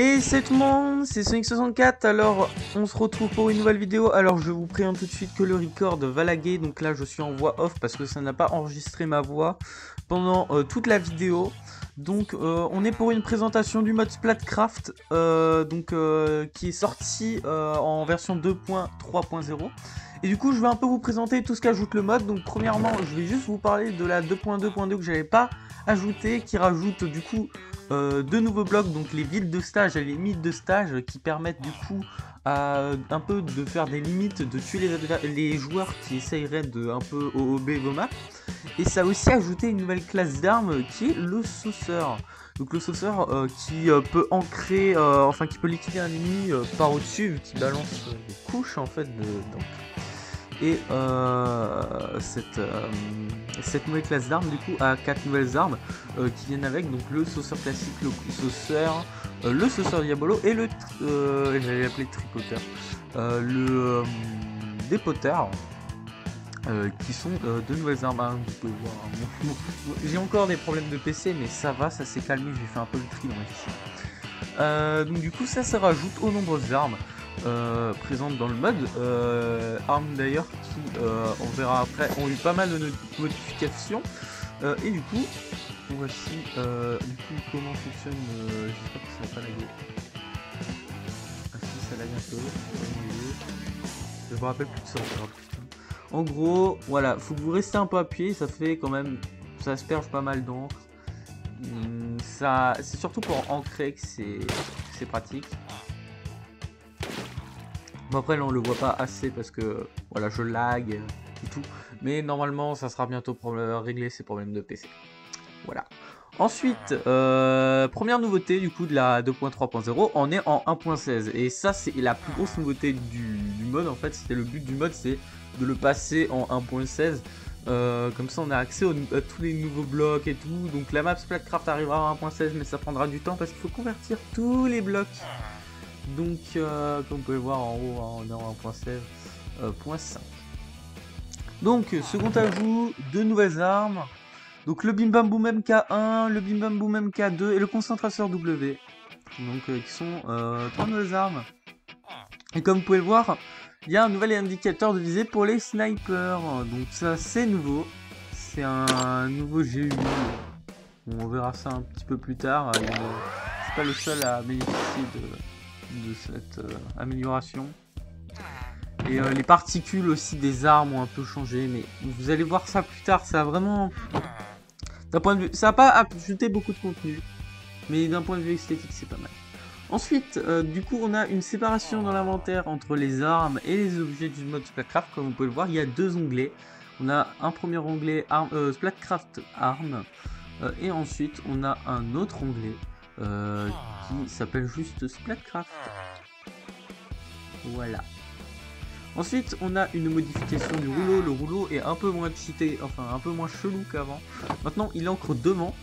Et c'est tout le monde, c'est Sonic64, alors on se retrouve pour une nouvelle vidéo. Alors je vous préviens tout de suite que le record va laguer, donc là je suis en voix off parce que ça n'a pas enregistré ma voix pendant toute la vidéo. Donc on est pour une présentation du mode Splatcraft, qui est sorti en version 2.3.0. Et du coup je vais un peu vous présenter tout ce qu'ajoute le mode. Donc premièrement je vais juste vous parler de la 2.2.2 que j'avais pas ajouté, qui rajoute du coup deux nouveaux blocs, donc les villes de stage et les limites de stage, qui permettent du coup un peu de faire des limites, de tuer les joueurs qui essayeraient de un peu OOB vos maps. Et ça a aussi ajouté une nouvelle classe d'armes qui est le sauceur. Donc le sauceur qui peut ancrer, enfin qui peut liquider un ennemi par au-dessus, vu qu'il balance des couches en fait d'encre. Et cette nouvelle classe d'armes du coup a 4 nouvelles armes qui viennent avec, donc le sauceur classique, le sauceur diabolo et le j'allais l'appeler tripoteur, le dépoteur, qui sont deux nouvelles armes. Hein, vous pouvez voir, hein. J'ai encore des problèmes de PC, mais ça va, ça s'est calmé, j'ai fait un peu le tri dans les fichiers. Donc du coup ça se rajoute aux nombreuses armes présentes dans le mode, armes d'ailleurs qui, on verra après, ont eu pas mal de modifications, et du coup voici du coup comment fonctionne, j'espère que ça va pas laguer. Ah si, ça lag un peu, je me rappelle plus de ça. En gros, voilà, faut que vous restez un peu appuyé, ça fait quand même, ça asperge pas mal d'encre. Ça, c'est surtout pour ancrer que c'est pratique. Bon après là on le voit pas assez parce que voilà je lag et tout, mais normalement ça sera bientôt pour régler ces problèmes de PC. Voilà. Ensuite, première nouveauté du coup de la 2.3.0, on est en 1.16 et ça c'est la plus grosse nouveauté du mode en fait. C'était le but du mode, c'est de le passer en 1.16. Comme ça on a accès à tous les nouveaux blocs et tout. Donc la map Splatcraft arrivera en 1.16 mais ça prendra du temps parce qu'il faut convertir tous les blocs. Donc comme vous pouvez voir en haut, hein, on est en 1.16.5. Donc second ajout, deux nouvelles armes. Donc le Bim Bam Boom MK1, le Bim Bam Boom MK2 et le concentrateur W. Donc qui sont trois nouvelles armes. Et comme vous pouvez le voir, il y a un nouvel indicateur de visée pour les snipers. Donc ça c'est nouveau. C'est un nouveau GU. On verra ça un petit peu plus tard. C'est pas le seul à bénéficier de cette amélioration. Et les particules aussi des armes ont un peu changé, mais vous allez voir ça plus tard. Ça a vraiment, d'un point de vue, ça n'a pas ajouté beaucoup de contenu, mais d'un point de vue esthétique c'est pas mal. Ensuite, du coup, on a une séparation dans l'inventaire entre les armes et les objets du mode Splatcraft. Comme vous pouvez le voir, il y a deux onglets. On a un premier onglet Splatcraft Arm, et ensuite on a un autre onglet qui s'appelle juste Splatcraft. Voilà. Ensuite, on a une modification du rouleau. Le rouleau est un peu moins cheaté, enfin un peu moins chelou qu'avant. Maintenant, il ancre devant.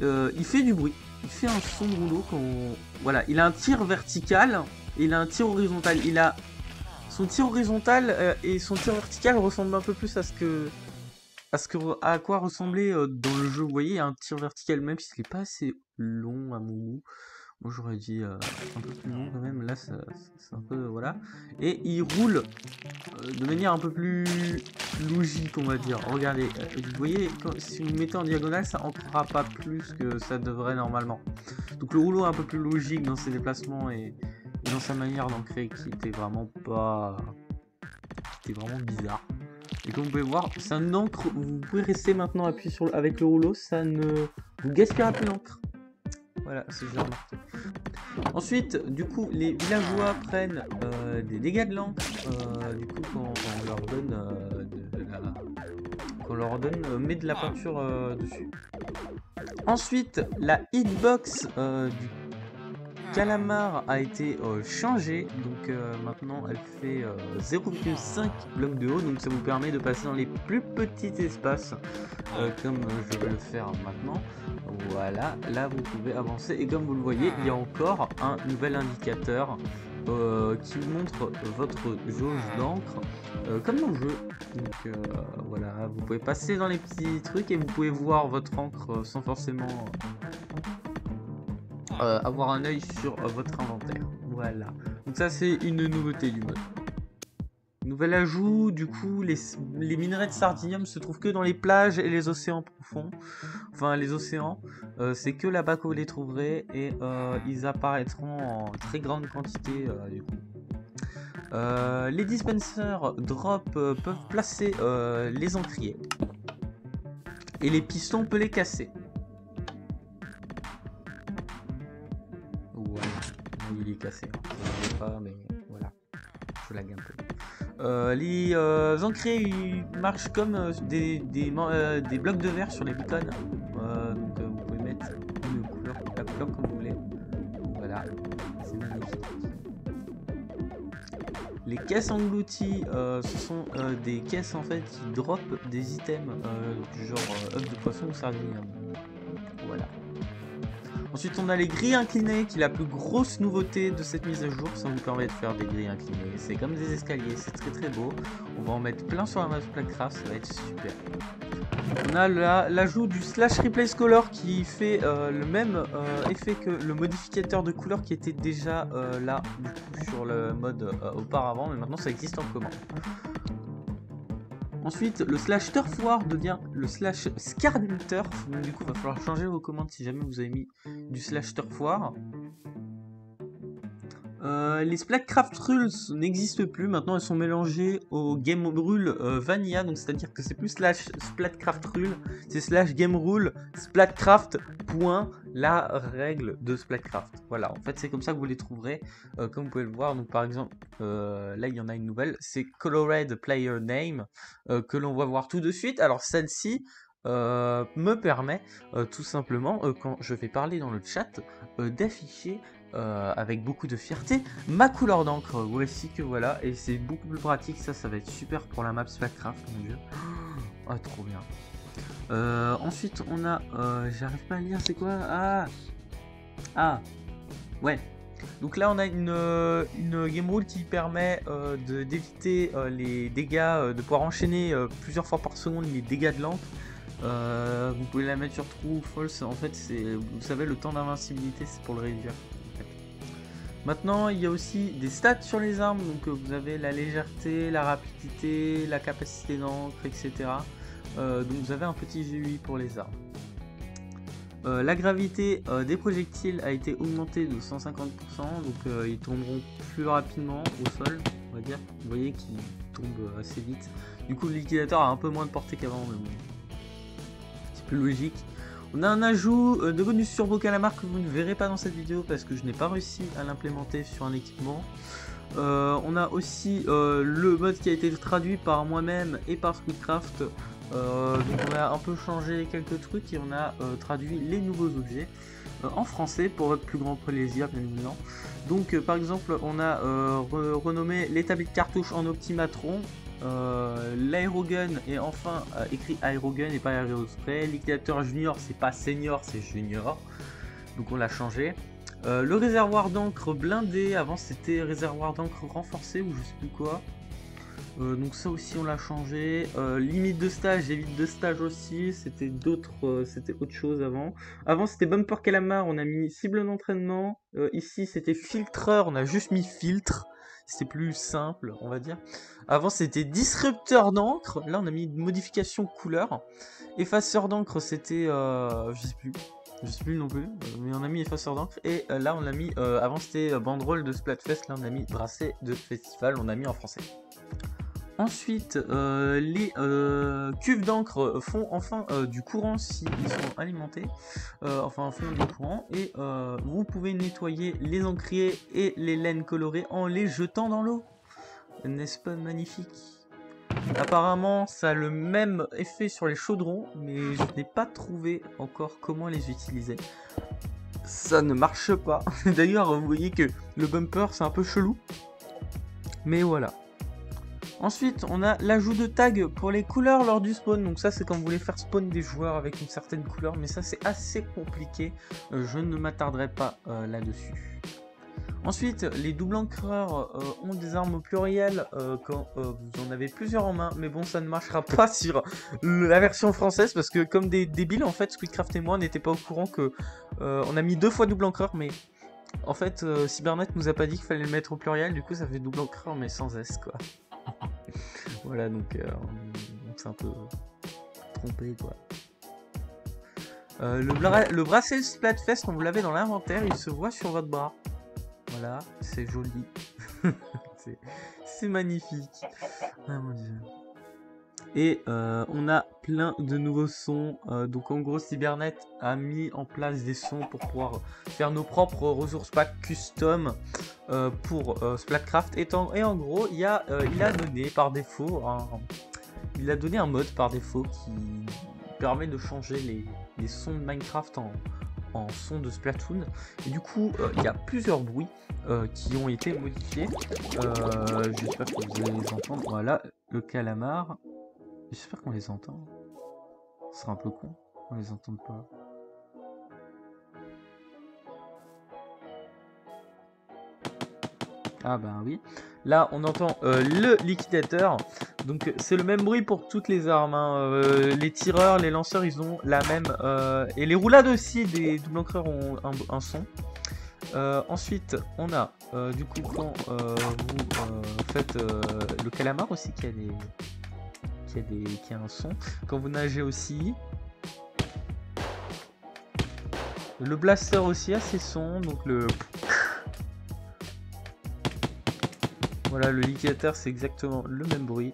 Il fait du bruit. Il fait un son de rouleau quand... Voilà, il a un tir vertical et il a un tir horizontal. Il a son tir horizontal et son tir vertical ressemblent un peu plus à quoi ressemblait dans le jeu. Vous voyez, il y a un tir vertical, même s'il n'est pas assez long à mon goût. Moi j'aurais dit un peu plus long quand même, là c'est un peu, voilà. Et il roule de manière un peu plus logique, on va dire. Regardez, vous voyez, si vous le mettez en diagonale, ça ancrera pas plus que ça devrait normalement. Donc le rouleau est un peu plus logique dans ses déplacements et dans sa manière d'ancrer, qui était vraiment pas... qui était vraiment bizarre. Et comme vous pouvez voir, ça n'encre, vous pouvez rester maintenant appuyé sur avec le rouleau, ça ne vous gaspillera plus l'encre. Voilà, c'est déjà remarqué. Ensuite, du coup, les villageois prennent des dégâts de l'encre, du coup, quand on leur donne, met de la peinture dessus. Ensuite, la hitbox du calamar a été changée, donc maintenant elle fait 0,5 blocs de haut, donc ça vous permet de passer dans les plus petits espaces, comme je vais le faire maintenant. Voilà, là vous pouvez avancer et comme vous le voyez, il y a encore un nouvel indicateur qui montre votre jauge d'encre comme dans le jeu. Donc voilà, vous pouvez passer dans les petits trucs et vous pouvez voir votre encre sans forcément avoir un œil sur votre inventaire. Voilà. Donc ça c'est une nouveauté du mode. Nouvel ajout, du coup, les minerais de sardinium se trouvent que dans les plages et les océans profonds. Enfin, les océans, c'est que là-bas que vous les trouverez et ils apparaîtront en très grande quantité du coup. Les dispensers drop peuvent placer les encriers et les pistons peut les casser. Voilà, il est cassé, hein. Je ne pas, mais voilà, je lag un peu. Les encriers ils marchent comme des blocs de verre sur les beacons. Donc vous pouvez mettre une couleur, la couleur comme vous voulez. Voilà, c'est magnifique. Les caisses englouties, ce sont des caisses en fait qui dropent des items du genre œufs de poisson ou sardines. Voilà. Ensuite, on a les grilles inclinées, qui est la plus grosse nouveauté de cette mise à jour. Ça vous permet de faire des grilles inclinées. C'est comme des escaliers, c'est très très beau. On va en mettre plein sur la map Splatcraft, ça va être super. On a l'ajout du slash replace color qui fait le même effet que le modificateur de couleur qui était déjà là du coup sur le mode auparavant, mais maintenant ça existe en commande. Ensuite, le slash turf war devient le slash scarred turf. Donc du coup, il va falloir changer vos commandes si jamais vous avez mis du slash turf war. Les Splatcraft Rules n'existent plus, maintenant elles sont mélangées au Game Rule Vanilla, donc c'est-à-dire que c'est plus slash Splatcraft Rule, c'est slash Game Rule Splatcraft point la règle de Splatcraft. Voilà, en fait c'est comme ça que vous les trouverez, comme vous pouvez le voir. Donc par exemple, là il y en a une nouvelle, c'est Colored Player Name, que l'on va voir tout de suite. Alors celle-ci me permet tout simplement, quand je vais parler dans le chat, d'afficher avec beaucoup de fierté ma couleur d'encre. Voici que voilà, et c'est beaucoup plus pratique. Ça va être super pour la map Splatcraft, mon dieu. Ah, trop bien. Ensuite on a j'arrive pas à lire, c'est quoi? Ah ouais, donc là on a une game rule qui permet d'éviter les dégâts, de pouvoir enchaîner plusieurs fois par seconde les dégâts de l'encre. Vous pouvez la mettre sur true ou false. En fait c'est, vous savez, le temps d'invincibilité, c'est pour le réduire. Maintenant, il y a aussi des stats sur les armes, donc vous avez la légèreté, la rapidité, la capacité d'encre, etc. Donc vous avez un petit GUI pour les armes. La gravité des projectiles a été augmentée de 150%, donc ils tomberont plus rapidement au sol, on va dire. Vous voyez qu'ils tombent assez vite. Du coup, le liquidateur a un peu moins de portée qu'avant, mais bon, c'est plus logique. On a un ajout de bonus sur vos calamars que vous ne verrez pas dans cette vidéo parce que je n'ai pas réussi à l'implémenter sur un équipement. On a aussi le mode qui a été traduit par moi-même et par Splatcraft. Donc on a un peu changé quelques trucs et on a traduit les nouveaux objets en français pour votre plus grand plaisir, bien évidemment. Donc par exemple, on a renommé l'établi de cartouche en Optimatron. L'aérogun est enfin écrit aérogun et pas aérospray. Liquidateur junior, c'est pas senior, c'est junior, donc on l'a changé. Le réservoir d'encre blindé, avant c'était réservoir d'encre renforcé ou je sais plus quoi, donc ça aussi on l'a changé. Limite de stage et vide de stage aussi, c'était c'était autre chose avant. Avant c'était bumper calamar, on a mis cible d'entraînement. Ici c'était filtreur, on a juste mis filtre. C'était plus simple, on va dire. Avant, c'était disrupteur d'encre. Là, on a mis une modification couleur. Effaceur d'encre, c'était... je sais plus non plus. Mais on a mis effaceur d'encre. Et là, on a mis... avant, c'était banderole de Splatfest. Là, on a mis bracelet de festival. On a mis en français. Ensuite, les cuves d'encre font enfin du courant si ils sont alimentés, enfin font du courant, et vous pouvez nettoyer les encriers et les laines colorées en les jetant dans l'eau. N'est-ce pas magnifique? Apparemment ça a le même effet sur les chaudrons, mais je n'ai pas trouvé encore comment les utiliser. Ça ne marche pas. D'ailleurs vous voyez que le bumper c'est un peu chelou, mais voilà. Ensuite, on a l'ajout de tags pour les couleurs lors du spawn. Donc ça, c'est quand vous voulez faire spawn des joueurs avec une certaine couleur. Mais ça, c'est assez compliqué. Je ne m'attarderai pas là-dessus. Ensuite, les doubles encreurs ont des armes au pluriel quand vous en avez plusieurs en main. Mais bon, ça ne marchera pas sur la version française parce que comme des débiles, en fait, Squidcraft et moi n'étaient pas au courant que on a mis 2 fois double encreur, mais en fait, Cybernet nous a pas dit qu'il fallait le mettre au pluriel. Du coup, ça fait double encreur mais sans S, quoi. Voilà, donc c'est un peu trompé, quoi. Le bracelet Splatfest, quand vous l'avez dans l'inventaire, il se voit sur votre bras. Voilà, c'est joli. c'est magnifique. Ah mon dieu. Et on a plein de nouveaux sons. Donc en gros, Cybernet a mis en place des sons pour pouvoir faire nos propres ressources packs custom pour Splatcraft. Et en gros, il a donné par défaut il a donné un mode par défaut qui permet de changer les sons de Minecraft en son de Splatoon. Et du coup, il y a plusieurs bruits qui ont été modifiés. J'espère que vous allez les entendre. Voilà, le calamar. J'espère qu'on les entend. Ce sera un peu con, on les entend pas. Ah ben oui. Là, on entend le liquidateur. Donc c'est le même bruit pour toutes les armes. Hein. Les tireurs, les lanceurs, ils ont la même. Et les roulades aussi des double encreurs ont un son. Ensuite, on a du coup quand vous faites le calamar aussi qui a un son. Quand vous nagez aussi. Le blaster aussi a ses sons. Donc le. Voilà, le liquidateur, c'est exactement le même bruit.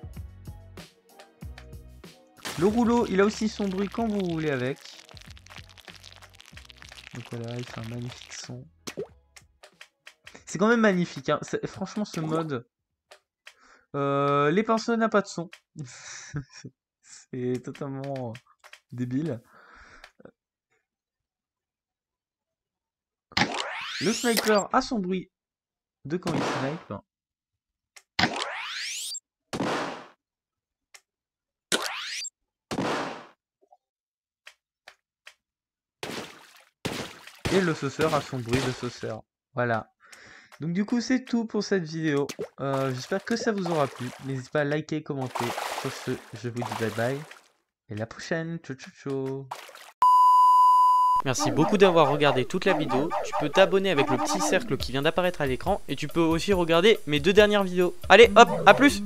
Le rouleau, il a aussi son bruit quand vous roulez avec. Donc voilà, il fait un magnifique son. C'est quand même magnifique, hein. Franchement, ce mode... les pinceaux n'a pas de son. C'est totalement débile. Le sniper a son bruit de quand il snipe. Et le sauceur a son bruit de sauceur. Voilà. Donc du coup c'est tout pour cette vidéo. J'espère que ça vous aura plu. N'hésitez pas à liker, commenter. Sur ce, je vous dis bye bye. Et à la prochaine. Ciao ciao ciao. Merci beaucoup d'avoir regardé toute la vidéo. Tu peux t'abonner avec le petit cercle qui vient d'apparaître à l'écran. Et tu peux aussi regarder mes 2 dernières vidéos. Allez hop, à plus.